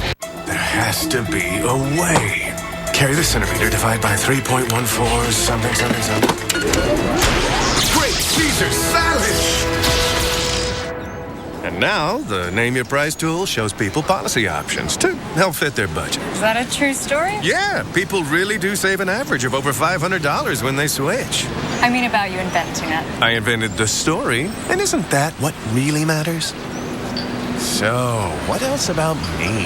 There has to be a way. Carry the centimeter, divide by 3.14, something. Great Caesar salad! And now, the Name Your Price tool shows people policy options to help fit their budget. Is that a true story? Yeah, people really do save an average of over $500 when they switch. I mean about you inventing it. I invented the story, and isn't that what really matters? So, what else about me?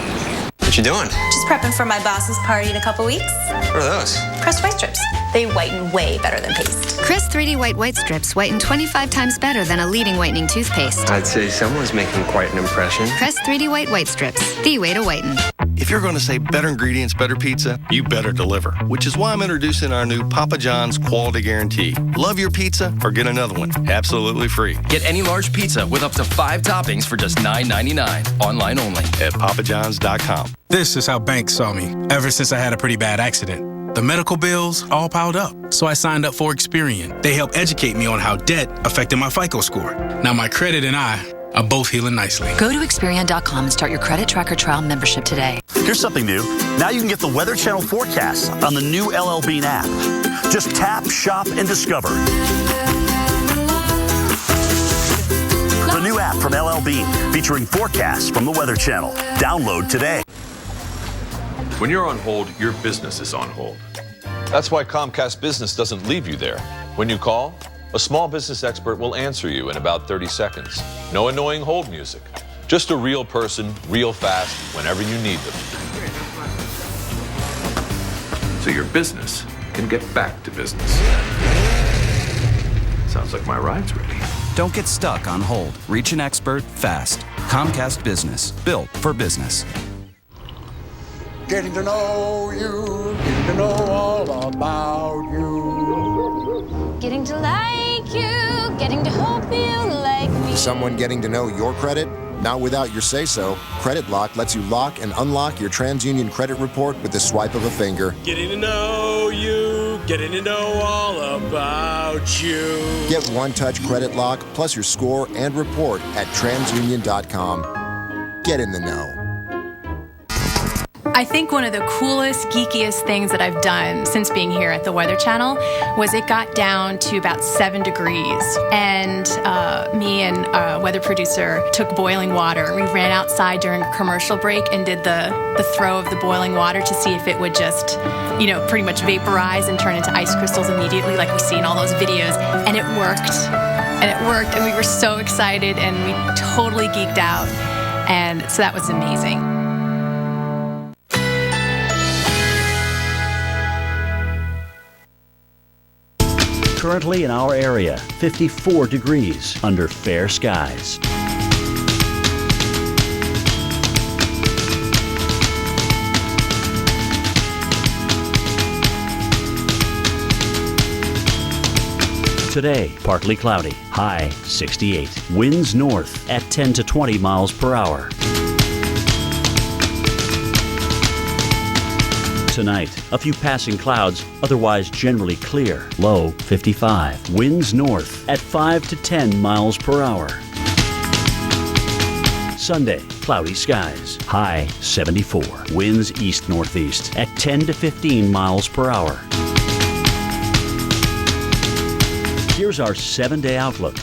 What you doing? Just prepping for my boss's party in a couple weeks. What are those? Crest white strips. They whiten way better than paste. Crest 3D White Strips whiten 25 times better than a leading whitening toothpaste. I'd say someone's making quite an impression. Crest 3D White Strips, the way to whiten. If you're going to say better ingredients, better pizza, you better deliver. Which is why I'm introducing our new Papa John's Quality Guarantee. Love your pizza or get another one. Absolutely free. Get any large pizza with up to 5 toppings for just $9.99. Online only. At papajohns.com. This is how banks saw me ever since I had a pretty bad accident. The medical bills all piled up, so I signed up for Experian. They help educate me on how debt affected my FICO score. Now my credit and I are both healing nicely. Go to Experian.com and start your credit tracker trial membership today. Here's something new. Now you can get the Weather Channel forecasts on the new LL Bean app. Just tap, shop, and discover. The new app from LL Bean, featuring forecasts from the Weather Channel. Download today. When you're on hold, your business is on hold. That's why Comcast Business doesn't leave you there. When you call, a small business expert will answer you in about 30 seconds. No annoying hold music. Just a real person, real fast, whenever you need them. So your business can get back to business. Sounds like my ride's ready. Don't get stuck on hold. Reach an expert fast. Comcast Business, built for business. Getting to know you, getting to know all about you. Getting to like you, getting to hope you like me. Someone getting to know your credit? Not without your say-so. Credit Lock lets you lock and unlock your TransUnion credit report with the swipe of a finger. Getting to know you, getting to know all about you. Get one-touch Credit Lock plus your score and report at transunion.com. Get in the know. I think one of the coolest, geekiest things that I've done since being here at the Weather Channel was it got down to about 7 degrees. And me and a weather producer took boiling water. We ran outside during a commercial break and did the throw of the boiling water to see if it would just, pretty much vaporize and turn into ice crystals immediately like we see in all those videos. And it worked. And we were so excited and we totally geeked out. And so that was amazing. Currently in our area, 54 degrees under fair skies. Today, partly cloudy, high 68. Winds north at 10 to 20 miles per hour. Tonight, a few passing clouds, otherwise generally clear. Low 55. Winds north at 5 to 10 miles per hour. Sunday, cloudy skies. High 74. Winds east-northeast at 10 to 15 miles per hour. Here's our 7-day outlook.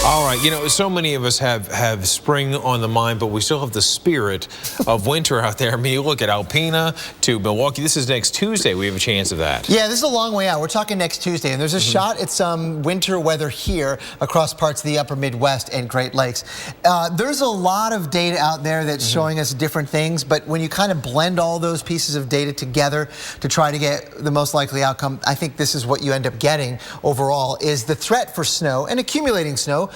All right, you know, so many of us have spring on the mind, but we still have the spirit of winter out there. I mean, you look at Alpena to Milwaukee. This is next Tuesday. We have a chance of that. Yeah, this is a long way out. We're talking next Tuesday, and there's a shot at some winter weather here across parts of the upper Midwest and Great Lakes. There's a lot of data out there that's showing us different things, but when you kind of blend all those pieces of data together to try to get the most likely outcome, I think this is what you end up getting overall, is the threat for snow and accumulating snow.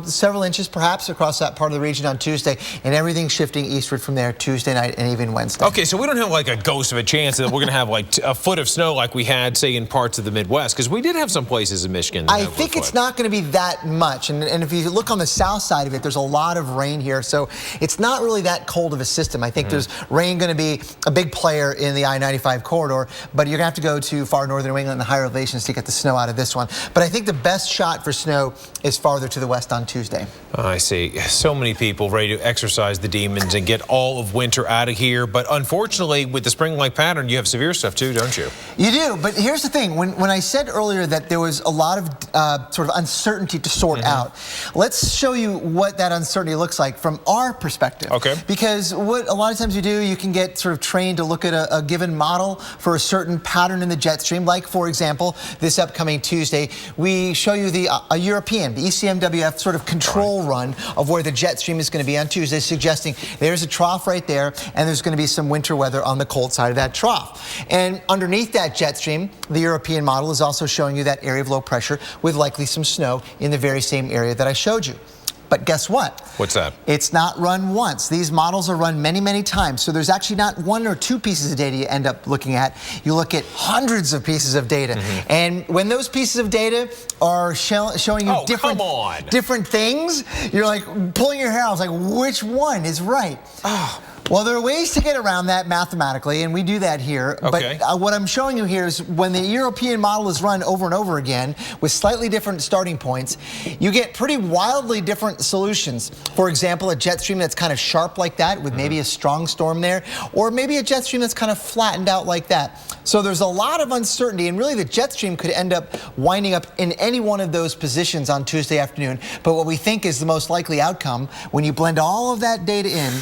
Several inches perhaps across that part of the region on Tuesday, and everything shifting eastward from there Tuesday night and even Wednesday. Okay, so we don't have like a ghost of a chance that we're going to have like a foot of snow like we had, say, in parts of the Midwest, because we did have some places in Michigan. I think it's not going to be that much, and if you look on the south side of it, there's a lot of rain here, so it's not really that cold of a system. I think there's rain going to be a big player in the I-95 corridor, but you're going to have to go to far northern New England and higher elevations to get the snow out of this one. But I think the best shot for snow is farther to the west on Tuesday. I see. So many people ready to exercise the demons and get all of winter out of here. But unfortunately, with the spring-like pattern, you have severe stuff too, don't you? You do. But here's the thing. When I said earlier that there was a lot of sort of uncertainty to sort out, let's show you what that uncertainty looks like from our perspective. Okay. Because what a lot of times you do, you can get sort of trained to look at a given model for a certain pattern in the jet stream. Like, for example, this upcoming Tuesday, we show you the European, the ECMWF sort of control run of where the jet stream is going to be on Tuesday, suggesting there's a trough right there, and there's going to be some winter weather on the cold side of that trough. And underneath that jet stream, the European model is also showing you that area of low pressure with likely some snow in the very same area that I showed you. But guess what? What's that? It's not run once. These models are run many, many times. So there's actually not one or two pieces of data you end up looking at. You look at hundreds of pieces of data. And when those pieces of data are showing you different things, you're like pulling your hair out. It's like, which one is right? Well, there are ways to get around that mathematically, and we do that here. Okay. But what I'm showing you here is when the European model is run over and over again with slightly different starting points, you get pretty wildly different solutions. For example, a jet stream that's kind of sharp like that with maybe a strong storm there, or maybe a jet stream that's kind of flattened out like that. So there's a lot of uncertainty, and really the jet stream could end up winding up in any one of those positions on Tuesday afternoon. But what we think is the most likely outcome, when you blend all of that data in,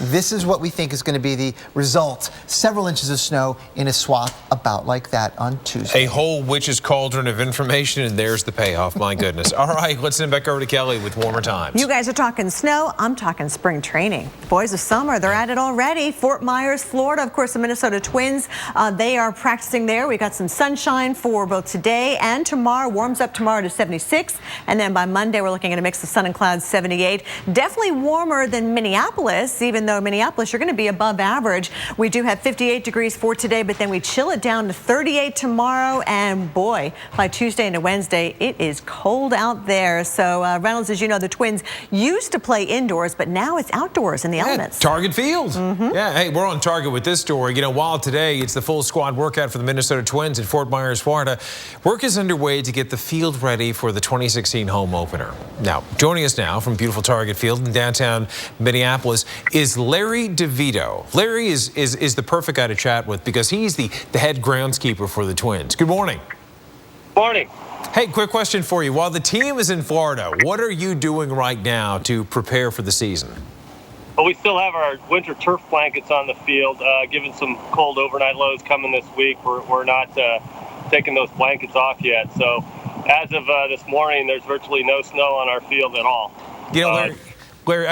this is what we think is going to be the result. Several inches of snow in a swath about like that on Tuesday. A whole witch's cauldron of information, and there's the payoff. My goodness. All right, let's send it back over to Kelly with warmer times. You guys are talking snow. I'm talking spring training. Boys of summer, they're at it already. Fort Myers, Florida. Of course, the Minnesota Twins, they are practicing there. We got some sunshine for both today and tomorrow. Warms up tomorrow to 76. And then by Monday, we're looking at a mix of sun and clouds, 78. Definitely warmer than Minneapolis, even though Minneapolis, you're going to be above average. We do have 58 degrees for today, but then we chill it down to 38 tomorrow. And boy, by Tuesday into Wednesday, it is cold out there. So Reynolds, as you know, the Twins used to play indoors, but now it's outdoors in the elements. Target Field. Yeah, hey, we're on target with this story. You know, while today it's the full squad workout for the Minnesota Twins in Fort Myers, Florida, work is underway to get the field ready for the 2016 home opener. Now, joining us now from beautiful Target Field in downtown Minneapolis is Larry DeVito. Larry is the perfect guy to chat with because he's the head groundskeeper for the Twins. Good morning. Morning. Hey, quick question for you. While the team is in Florida, what are you doing right now to prepare for the season? Well, we still have our winter turf blankets on the field. Given some cold overnight lows coming this week, we're not taking those blankets off yet. So as of this morning, there's virtually no snow on our field at all. You know, Larry,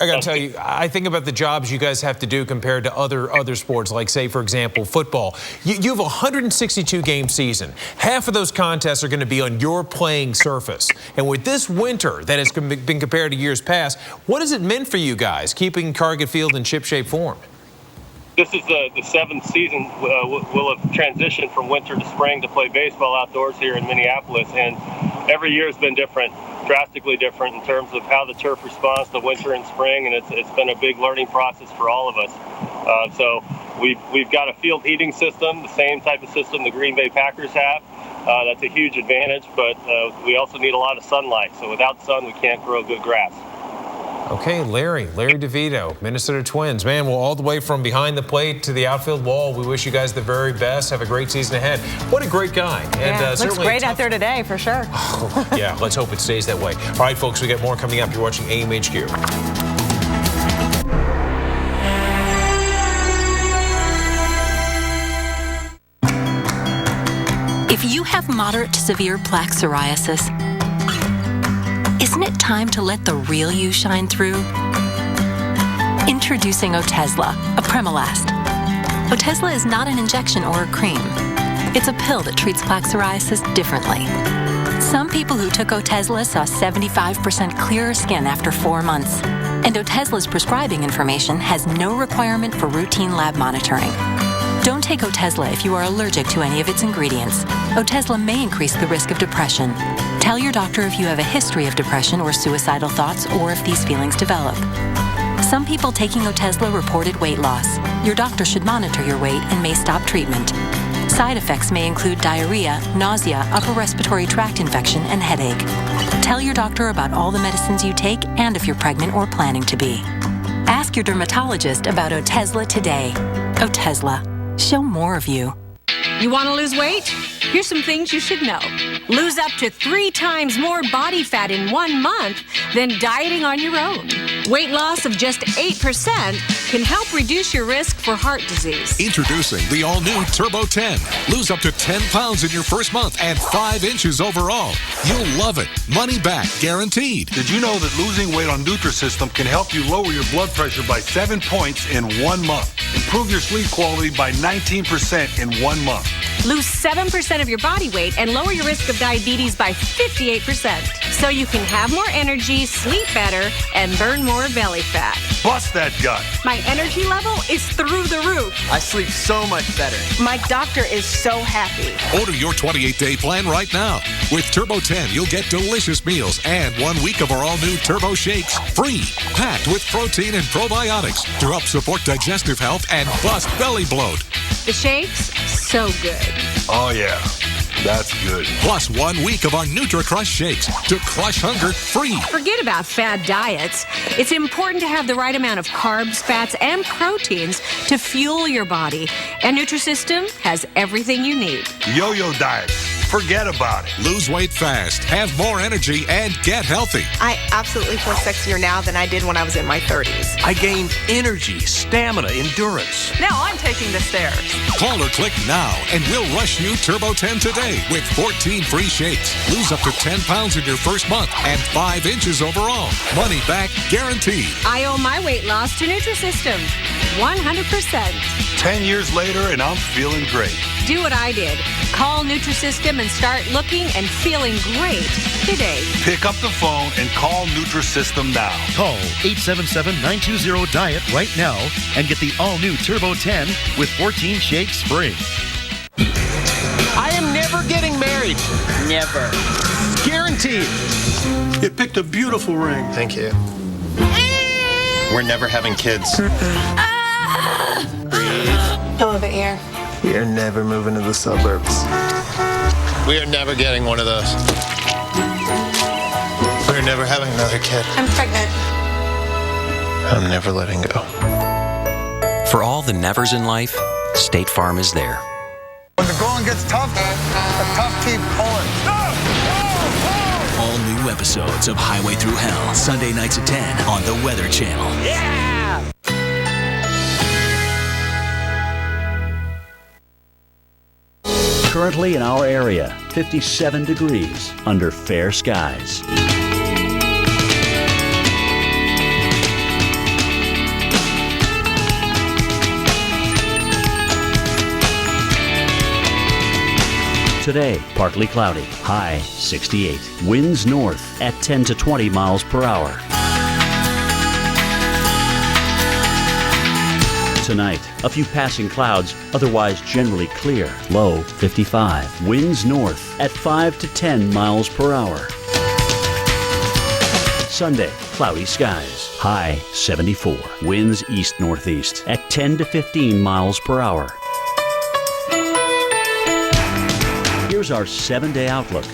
I got to tell you, I think about the jobs you guys have to do compared to other sports, like, say, for example, football. You have a 162-game season. Half of those contests are going to be on your playing surface. And with this winter that has been compared to years past, what has it meant for you guys, keeping Target Field in shipshape form? this is the seventh season we'll have transitioned from winter to spring to play baseball outdoors here in Minneapolis, and every year has been different, drastically different in terms of how the turf responds to winter and spring, and it's been a big learning process for all of us. So we've got a field heating system, the same type of system the Green Bay Packers have. That's a huge advantage, but we also need a lot of sunlight. So without sun, we can't grow good grass. Okay, Larry DeVito, Minnesota Twins. Man, well, all the way from behind the plate to the outfield wall, we wish you guys the very best. Have a great season ahead. What a great guy. And looks great out there today, for sure. Oh, yeah, let's hope it stays that way. All right, folks, we got more coming up. You're watching AMHQ. If you have moderate to severe plaque psoriasis, isn't it time to let the real you shine through? Introducing Otezla, a Premolast. Otezla is not an injection or a cream. It's a pill that treats plaque psoriasis differently. Some people who took Otezla saw 75% clearer skin after 4 months. And Otezla's prescribing information has no requirement for routine lab monitoring. Don't take Otezla if you are allergic to any of its ingredients. Otezla may increase the risk of depression. Tell your doctor if you have a history of depression or suicidal thoughts, or if these feelings develop. Some people taking Otezla reported weight loss. Your doctor should monitor your weight and may stop treatment. Side effects may include diarrhea, nausea, upper respiratory tract infection, and headache. Tell your doctor about all the medicines you take and if you're pregnant or planning to be. Ask your dermatologist about Otezla today. Otezla. Show more of you. You want to lose weight? Here's some things you should know. Lose up to 3 times more body fat in 1 month than dieting on your own. Weight loss of just 8% can help reduce your risk for heart disease. Introducing the all-new Turbo 10. Lose up to 10 pounds in your first month and 5 inches overall. You'll love it. Money back guaranteed. Did you know that losing weight on Nutrisystem can help you lower your blood pressure by 7 points in 1 month? Improve your sleep quality by 19% in 1 month. Lose 7% of your body weight and lower your risk of diabetes by 58%. So you can have more energy, sleep better, and burn more belly fat. Bust that gut. My energy level is through the roof. I sleep so much better. My doctor is so happy. Order your 28-day plan right now. With Turbo 10, you'll get delicious meals and 1 week of our all-new Turbo Shakes free. Packed with protein and probiotics to help support digestive health and bust belly bloat. The shakes, so good. Oh, yeah. That's good. Plus 1 week of our NutriCrush shakes to crush hunger free. Forget about fad diets. It's important to have the right amount of carbs, fats, and proteins to fuel your body. And Nutrisystem has everything you need. Yo-yo diet. Forget about it. Lose weight fast, have more energy, and get healthy. I absolutely feel sexier now than I did when I was in my 30s. I gained energy, stamina, endurance. Now I'm taking the stairs. Call or click now, and we'll rush you Turbo 10 today with 14 free shakes. Lose up to 10 pounds in your first month and 5 inches overall. Money back guaranteed. I owe my weight loss to Nutrisystem. 100%. 10 years later, and I'm feeling great. Do what I did. Call Nutrisystem and start looking and feeling great today. Pick up the phone and call Nutrisystem now. Call 877-920-DIET right now and get the all-new Turbo 10 with 14 shakes free. I am never getting married. Never. Guaranteed. You picked a beautiful ring. Thank you. We're never having kids. Fill of the air. We are never moving to the suburbs. We are never getting one of those. We're never having another kid. I'm pregnant. I'm never letting go. For all the nevers in life, State Farm is there. When the going gets tough, the tough keep pulling. All new episodes of Highway Through Hell, Sunday nights at 10 on the Weather Channel. Yeah! Currently in our area, 57 degrees under fair skies. Today, partly cloudy, high 68. Winds north at 10 to 20 miles per hour. Tonight, a few passing clouds, otherwise generally clear. Low 55. Winds north at 5 to 10 miles per hour. Sunday, cloudy skies. High 74. Winds east-northeast at 10 to 15 miles per hour. Here's our 7-day outlook.